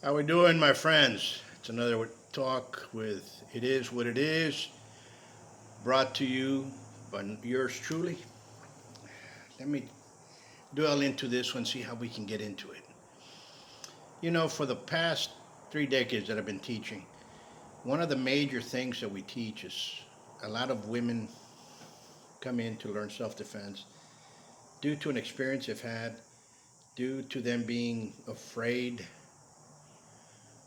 How we doing, my friends? It's another talk with It Is What It Is, brought to you by yours truly. Let me dwell into this one, see how we can get into it. For the past 3 decades that I've been teaching, one of the major things that we teach is a lot of women come in to learn self-defense due to an experience they've had, due to them being afraid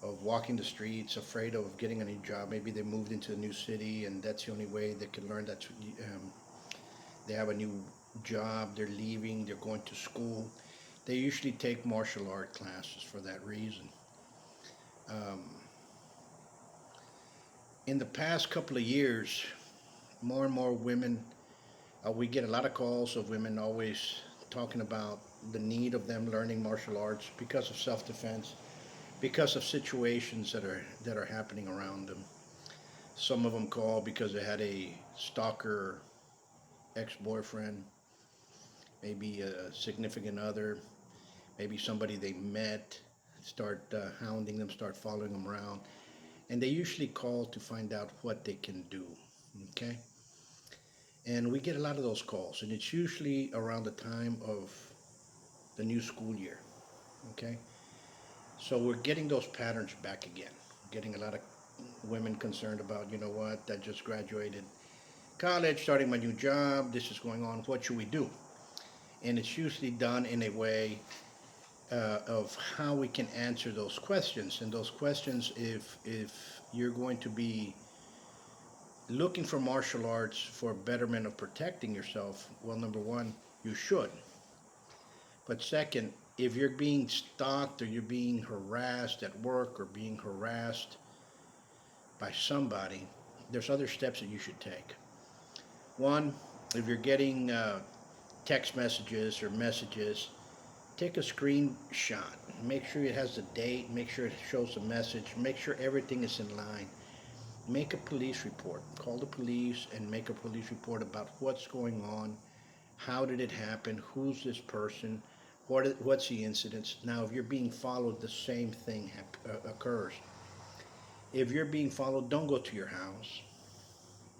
of walking the streets, afraid of getting a new job. Maybe they moved into a new city and that's the only way they can learn. They have a new job, they're leaving, they're going to school. They usually take martial art classes for that reason. Um, in the past couple of years, more and more women, we get a lot of calls of women always talking about the need of them learning martial arts because of self-defense, because of situations that are happening around them. Some of them call because they had a stalker ex-boyfriend, maybe a significant other, maybe somebody they met, start hounding them, start following them around, and they usually call to find out what they can do. Okay, and we get a lot of those calls, and it's usually around the time of the new school year. Okay, so we're getting those patterns back again. Getting a lot of women concerned about, you know what, I just graduated college, starting my new job, this is going on, what should we do? And it's usually done in a way of how we can answer those questions. And those questions, if you're going to be looking for martial arts for betterment of protecting yourself, well, number one, you should. But second, if you're being stalked or you're being harassed at work or being harassed by somebody, there's other steps that you should take. One, if you're getting text messages or messages, take a screenshot. Make sure it has the date. Make sure it shows the message. Make sure everything is in line. Make a police report. Call the police and make a police report about what's going on. How did it happen? Who's this person? What's the incident? Now, if you're being followed, the same thing occurs. If you're being followed, don't go to your house.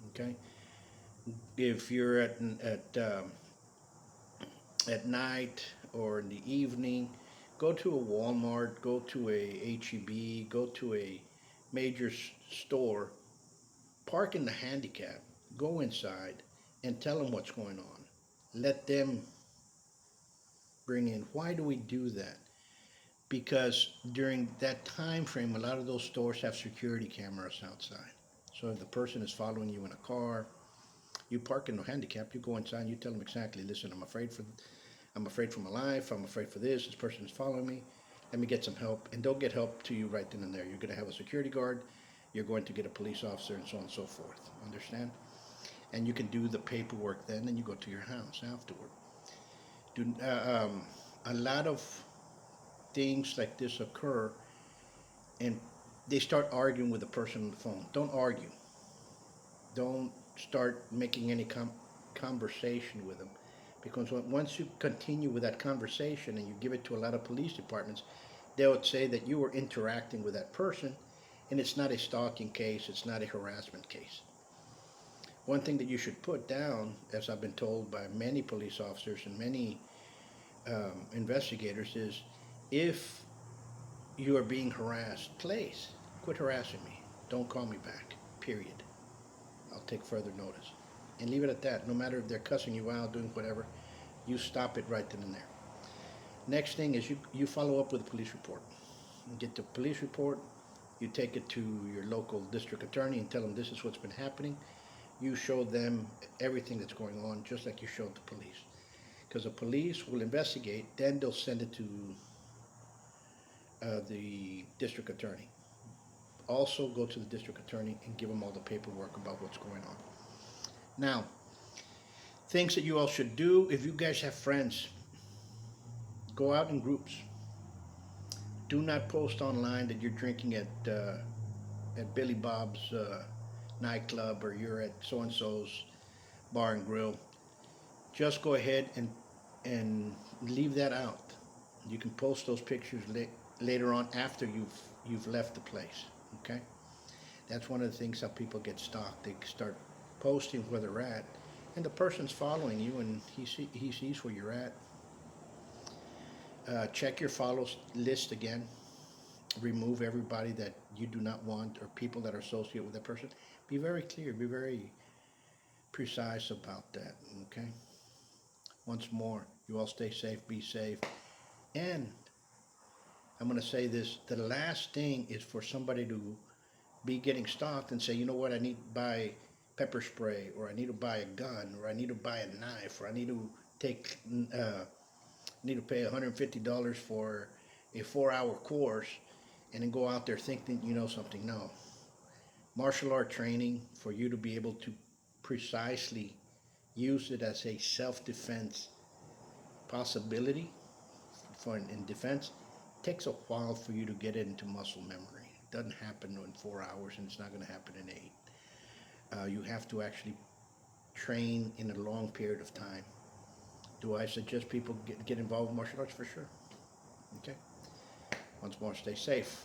Okay. If you're at night or in the evening, go to a Walmart, go to a HEB, go to a major store, park in the handicap, go inside and tell them what's going on. Let them bring in. Why do we do that? Because during that time frame, a lot of those stores have security cameras outside. So if the person is following you in a car, you park in the handicap, you go inside, you tell them exactly, listen, I'm afraid for my life. I'm afraid for this. This person is following me. Let me get some help. And they'll get help to you right then and there. You're going to have a security guard. You're going to get a police officer and so on and so forth. Understand? And you can do the paperwork then and you go to your house afterward. Do, a lot of things like this occur and they start arguing with the person on the phone. Don't argue. Don't start making any conversation with them because once you continue with that conversation and you give it to a lot of police departments, they would say that you were interacting with that person and it's not a stalking case, it's not a harassment case. One thing that you should put down, as I've been told by many police officers and many investigators, is if you are being harassed, please quit harassing me. Don't call me back, period. I'll take further notice. And leave it at that. No matter if they're cussing you out, doing whatever, you stop it right then and there. Next thing is you follow up with a police report. You get the police report, you take it to your local district attorney and tell them this is what's been happening. You show them everything that's going on, just like you showed the police. Because the police will investigate, then they'll send it to the district attorney. Also, go to the district attorney and give them all the paperwork about what's going on. Now, things that you all should do if you guys have friends, go out in groups. Do not post online that you're drinking at Billy Bob's nightclub or you're at so and so's bar and grill. Just go ahead and leave that out. You can post those pictures later on after you've left the place. Okay, that's one of the things how people get stalked. They start posting where they're at, and the person's following you, and he sees where you're at. Check your follows list again. Remove everybody that you do not want or people that are associated with that person. Be very clear. Be very precise about that. Okay. Once more, you all stay safe. Be safe. And I'm going to say this: the last thing is for somebody to be getting stalked and say, you know what, I need to buy pepper spray, or I need to buy a gun, or I need to buy a knife, or I need to take, need to pay $150 for a 4-hour course, and then go out there thinking you know something. No, martial art training for you to be able to precisely use it as a self-defense possibility for in defense takes a while for you to get it into muscle memory. It doesn't happen in 4 hours, and it's not going to happen in 8. You have to actually train in a long period of time. Do I suggest people get involved in martial arts? For sure. Okay. Once more, stay safe.